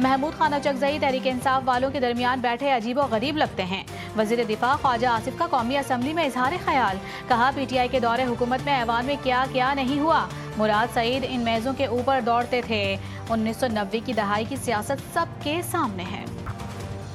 محمود خان اچکزئی تحریک انصاف والوں کے درمیان بیٹھے عجیب و غریب لگتے ہیں۔ وزیر دفاع خواجہ آصف کا قومی اسمبلی میں اظہار خیال، کہا پی ٹی آئی کے دور حکومت میں ایوان میں کیا کیا نہیں ہوا۔ مراد سعید ان میزوں کے اوپر دوڑتے تھے۔ 1990 کی دہائی کی سیاست سب کے سامنے ہے۔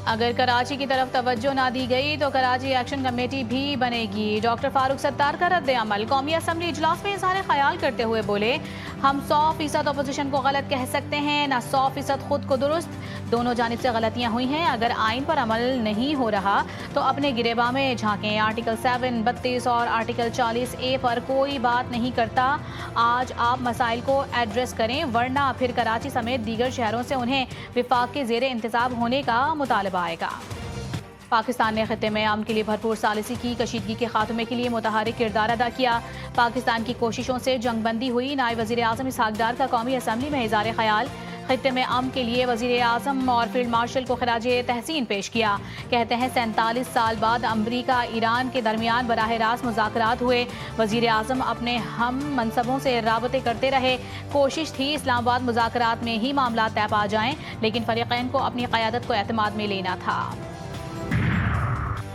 اگر کراچی کی طرف توجہ نہ دی گئی تو کراچی ایکشن کمیٹی بھی بنے گی۔ ڈاکٹر فاروق ستار کا رد عمل، قومی اسمبلی اجلاس میں اظہار خیال کرتے ہوئے بولے، ہم 100% اپوزیشن کو غلط کہہ سکتے ہیں، نہ 100% خود کو درست۔ دونوں جانب سے غلطیاں ہوئی ہیں۔ اگر آئین پر عمل نہیں ہو رہا تو اپنے گریباں میں جھانکیں۔ آرٹیکل 7، 32 اور آرٹیکل 40A پر کوئی بات نہیں کرتا۔ آج آپ مسائل کو ایڈریس کریں، ورنہ پھر کراچی سمیت دیگر شہروں سے انہیں وفاق کے زیر انتصاب ہونے کا مطالبہ آئے گا۔ پاکستان نے خطے میں امن کے لیے بھرپور ثالثی کی، کشیدگی کے خاتمے کے لیے متحرک کردار ادا کیا۔ پاکستان کی کوششوں سے جنگ بندی ہوئی۔ نائب وزیر اعظم اسحاق ڈار کا قومی اسمبلی میں اظہار خیال، خطے میں امن کے لیے وزیر اعظم اور فیلڈ مارشل کو خراج تحسین پیش کیا۔ کہتے ہیں 47 سال بعد امریکہ ایران کے درمیان براہ راست مذاکرات ہوئے۔ وزیر اعظم اپنے ہم منصبوں سے رابطے کرتے رہے۔ کوشش تھی اسلام آباد مذاکرات میں ہی معاملات طے پا جائیں، لیکن فریقین کو اپنی قیادت کو اعتماد میں لینا تھا۔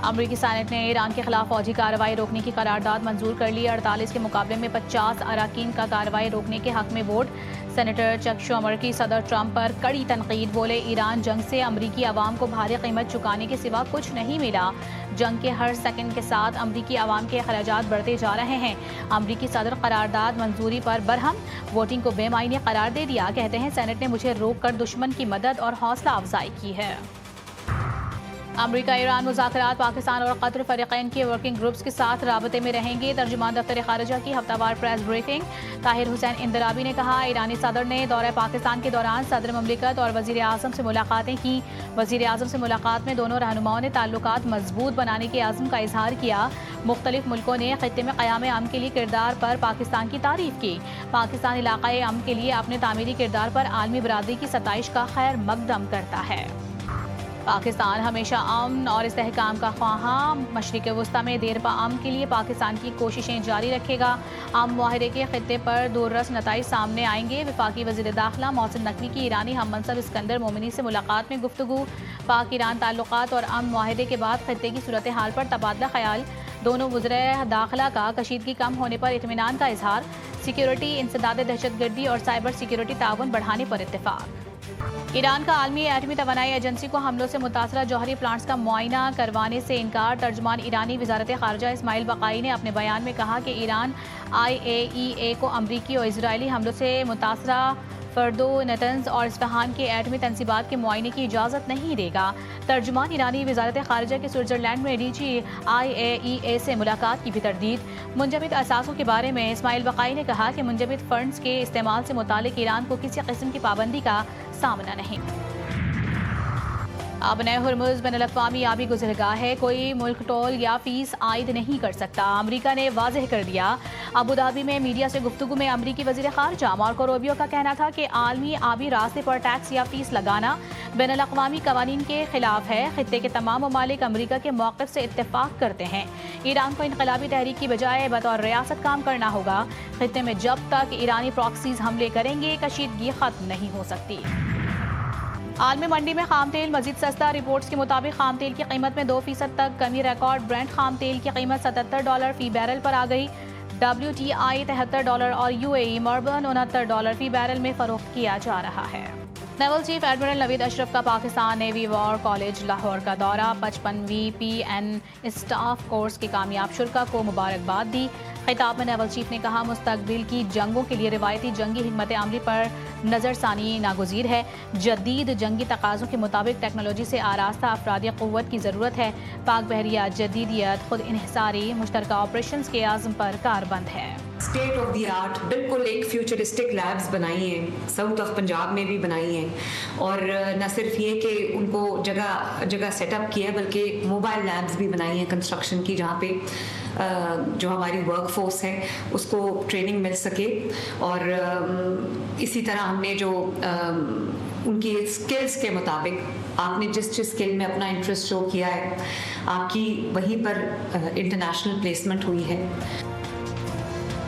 امریکی سینٹ نے ایران کے خلاف فوجی کارروائی روکنے کی قرارداد منظور کر لی۔ 48 کے مقابلے میں 50 اراکین کا کارروائی روکنے کے حق میں ووٹ۔ سینیٹر چک شومر کی صدر ٹرمپ پر کڑی تنقید، بولے ایران جنگ سے امریکی عوام کو بھاری قیمت چکانے کے سوا کچھ نہیں ملا۔ جنگ کے ہر سیکنڈ کے ساتھ امریکی عوام کے اخراجات بڑھتے جا رہے ہیں۔ امریکی صدر قرارداد منظوری پر برہم، ووٹنگ کو بے معنی قرار دے دیا۔ کہتے ہیں سینٹ نے مجھے روک کر دشمن کی مدد اور حوصلہ افزائی کی ہے۔ امریکہ ایران مذاکرات پاکستان اور قطر فریقین کے ورکنگ گروپس کے ساتھ رابطے میں رہیں گے۔ ترجمان دفتر خارجہ کی ہفتہ وار پریس بریفنگ، طاہر حسین اندرابی نے کہا، ایرانی صدر نے دورہ پاکستان کے دوران صدر مملکت اور وزیر اعظم سے ملاقاتیں کی۔ وزیر اعظم سے ملاقات میں دونوں رہنماؤں نے تعلقات مضبوط بنانے کے عزم کا اظہار کیا۔ مختلف ملکوں نے خطے میں قیام امن کے لیے کردار پر پاکستان کی تعریف کی۔ پاکستان علاقۂ امن کے لیے اپنے تعمیری کردار پر عالمی برادری کی ستائش کا خیر مقدم کرتا ہے۔ پاکستان ہمیشہ امن اور استحکام کا خواہاں، مشرق وسطی میں دیر پا امن کے لیے پاکستان کی کوششیں جاری رکھے گا۔ امن معاہدے کے خطے پر دوررس نتائج سامنے آئیں گے۔ وفاقی وزیر داخلہ محسن نقوی کی ایرانی ہم منصب اسکندر مومنی سے ملاقات میں گفتگو۔ پاک ایران تعلقات اور امن معاہدے کے بعد خطے کی صورتحال پر تبادلہ خیال۔ دونوں وزرائے داخلہ کا کشیدگی کم ہونے پر اطمینان کا اظہار۔ سیکیورٹی، انسداد دہشت گردی اور سائبر سیکیورٹی تعاون بڑھانے پر اتفاق۔ ایران کا عالمی ایٹمی توانائی ایجنسی کو حملوں سے متاثرہ جوہری پلانٹس کا معائنہ کروانے سے انکار۔ ترجمان ایرانی وزارت خارجہ اسماعیل بقائی نے اپنے بیان میں کہا کہ ایران IAEA کو امریکی اور اسرائیلی حملوں سے متاثرہ فردو، نتنز اور اصفہان کے ایٹمی تنصیبات کے معائنے کی اجازت نہیں دے گا۔ ترجمان ایرانی وزارت خارجہ کے سوئٹزرلینڈ میں DG IAEA سے ملاقات کی بھی تردید۔ منجمد اثاثوں کے بارے میں اسماعیل بقائی نے کہا کہ منجمد فنڈز کے استعمال سے متعلق ایران کو کسی قسم کی پابندی کا سامنا نہیں۔ اب نئے ہرمز بین الاقوامی آبی گزرگاہ ہے، کوئی ملک ٹول یا فیس عائد نہیں کر سکتا۔ امریکہ نے واضح کر دیا۔ ابو دھابی میں میڈیا سے گفتگو میں امریکی وزیر خارجہ مارکو روبیو کا کہنا تھا کہ عالمی آبی راستے پر ٹیکس یا فیس لگانا بین الاقوامی قوانین کے خلاف ہے۔ خطے کے تمام ممالک امریکہ کے موقف سے اتفاق کرتے ہیں۔ ایران کو انقلابی تحریک کی بجائے بطور ریاست کام کرنا ہوگا۔ خطے میں جب تک ایرانی پراکسیز حملے کریں گے، کشیدگی ختم نہیں ہو سکتی۔ عالمی منڈی میں خام تیل مزید سستا۔ رپورٹس کے مطابق خام تیل کی قیمت میں 2% تک کمی ریکارڈ۔ برنٹ خام تیل کی قیمت $77 فی بیرل پر آ گئی۔ WTI $73 اور UAE مربن $69 فی بیرل میں فروخت کیا جا رہا ہے۔ Naval chief admiral Naveed Ashraf کا Pakistan Navy War College Lahore کا دورہ۔ 55ویں PN اسٹاف کورس کے کامیاب شرکا کو مبارکباد دی۔ خطاب میں نیول چیف نے کہا، مستقبل کی جنگوں کے لیے روایتی جنگی حکمت عملی پر نظر ثانی ناگزیر ہے۔ جدید جنگی تقاضوں کے مطابق ٹیکنالوجی سے آراستہ افرادی قوت کی ضرورت ہے۔ پاک بحریہ جدیدیت، خود انحصاری، مشترکہ آپریشنز کے عزم پر کاربند ہے۔ اسٹیٹ آف دی آرٹ بالکل ایک فیوچرسٹک لیبز بنائی ہیں، ساؤتھ آف پنجاب میں بھی بنائی ہیں، اور نہ صرف یہ کہ ان کو جگہ سیٹ اپ کیا ہے بلکہ موبائل لیبز بھی بنائی ہیں کنسٹرکشن کی، جہاں پہ جو ہماری ورک فورس ہے اس کو ٹریننگ مل سکے۔ اور اسی طرح ہم نے جو ان کی اسکلز کے مطابق آپ نے جس اسکل میں اپنا انٹرسٹ شو کیا ہے، آپ کی وہیں پر انٹرنیشنل پلیسمنٹ ہوئی ہے۔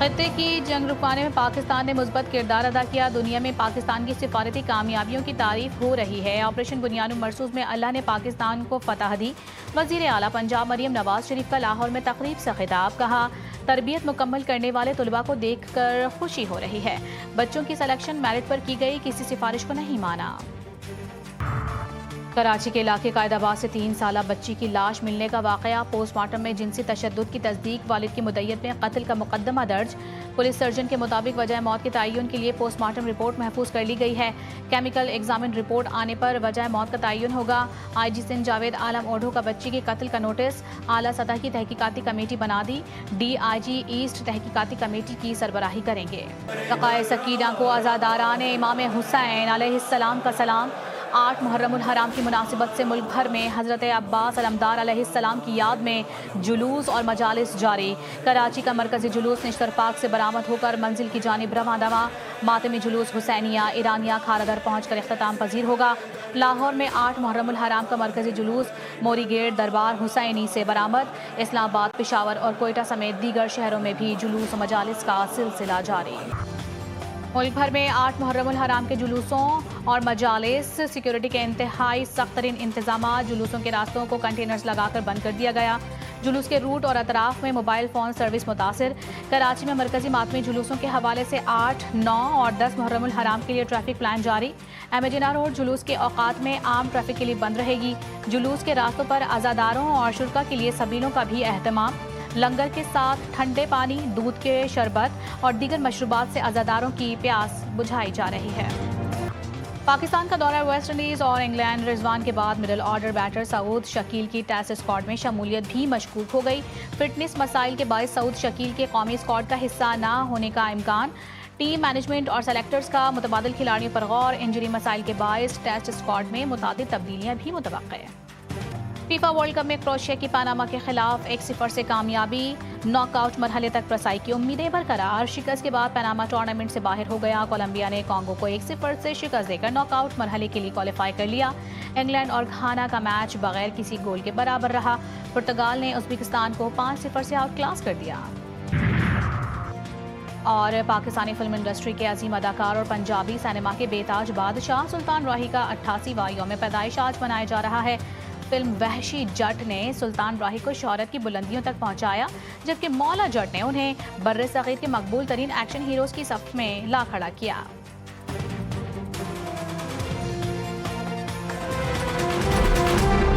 خطے کی جنگ رکوانے میں پاکستان نے مثبت کردار ادا کیا. دنیا میں پاکستان کی سفارتی کامیابیوں کی تعریف ہو رہی ہے. آپریشن بنیاد مرصوص میں اللہ نے پاکستان کو فتح دی. وزیر اعلیٰ پنجاب مریم نواز شریف کا لاہور میں تقریب سے خطاب. کہا تربیت مکمل کرنے والے طلباء کو دیکھ کر خوشی ہو رہی ہے. بچوں کی سلیکشن میرٹ پر کی گئی, کسی سفارش کو نہیں مانا. کراچی کے علاقے قائد آباد سے 3 سالہ بچی کی لاش ملنے کا واقعہ. پوسٹ مارٹم میں جنسی تشدد کی تصدیق, والد کی مدعیت میں قتل کا مقدمہ درج. پولیس سرجن کے مطابق وجہ موت کے تعین کے لیے پوسٹ مارٹم رپورٹ محفوظ کر لی گئی ہے. کیمیکل ایگزامن رپورٹ آنے پر وجہ موت کا تعین ہوگا. آئی جی سندھ جاوید عالم اوڈھو کا بچی کے قتل کا نوٹس. اعلیٰ سطح کی تحقیقاتی کمیٹی بنا دی. ڈی آئی جی ایسٹ تحقیقاتی کمیٹی کی سربراہی کریں گے. تقائے سکینہ کو عزاداران امام حسین علیہ السلام کا سلام. 8 محرم الحرام کی مناسبت سے ملک بھر میں حضرت عباس علمدار علیہ السلام کی یاد میں جلوس اور مجالس جاری. کراچی کا مرکزی جلوس نشتر پارک سے برآمد ہو کر منزل کی جانب رواں دواں. ماتمی جلوس حسینیہ ایرانیہ کھارا پہنچ کر اختتام پذیر ہوگا. لاہور میں 8 محرم الحرام کا مرکزی جلوس موری گیٹ دربار حسینی سے برآمد. اسلام آباد, پشاور اور کوئٹہ سمیت دیگر شہروں میں بھی جلوس و مجالس کا سلسلہ جاری. ملک بھر میں 8 محرم الحرام کے جلوسوں اور مجالس. سیکیورٹی کے انتہائی سخت ترین انتظامات. جلوسوں کے راستوں کو کنٹینرز لگا کر بند کر دیا گیا. جلوس کے روٹ اور اطراف میں موبائل فون سروس متاثر. کراچی میں مرکزی ماتمی جلوسوں کے حوالے سے 8, 9 اور 10 محرم الحرام کے لیے ٹریفک پلان جاری. احمد جناح روڈ جلوس کے اوقات میں عام ٹریفک کے لیے بند رہے گی. جلوس کے راستوں پر عزاداروں اور شرکاء کے لیے سبیلوں کا بھی اہتمام. لنگر کے ساتھ ٹھنڈے پانی, دودھ کے شربت اور دیگر مشروبات سے عزاداروں کی پیاس بجھائی جا رہی ہے. پاکستان کا دورہ ویسٹ انڈیز اور انگلینڈ. رضوان کے بعد مڈل آرڈر بیٹر سعود شکیل کی ٹیسٹ اسکواڈ میں شمولیت بھی مشکوک ہو گئی. فٹنس مسائل کے باعث سعود شکیل کے قومی اسکواڈ کا حصہ نہ ہونے کا امکان. ٹیم مینجمنٹ اور سلیکٹرز کا متبادل کھلاڑیوں پر غور. انجری مسائل کے باعث ٹیسٹ اسکواڈ میں متعدد تبدیلیاں بھی متوقع ہیں. فیفا ورلڈ کپ میں کروشیا کی پاناما کے خلاف 1-0 سے کامیابی. ناک آؤٹ مرحلے تک رسائی کی امیدیں برقرار. شکست کے بعد پاناما ٹورنامنٹ سے باہر ہو گیا. کولمبیا نے کانگو کو 1-0 سے شکست دے کر ناک آؤٹ مرحلے کے لیے کوالیفائی کر لیا. انگلینڈ اور گھانا کا میچ بغیر کسی گول کے برابر رہا. پرتگال نے ازبکستان کو 5-0 سے آؤٹ کلاس کر دیا. اور پاکستانی فلم انڈسٹری کے عظیم اداکار اور پنجابی سینما کے بے تاج بادشاہ سلطان راہی کا 88واں یوم پیدائش آج منایا جا رہا ہے. فلم وحشی جٹ نے سلطان راہی کو شہرت کی بلندیوں تک پہنچایا, جبکہ مولا جٹ نے انہیں برصغیر کے مقبول ترین ایکشن ہیروز کی صف میں لا کھڑا کیا.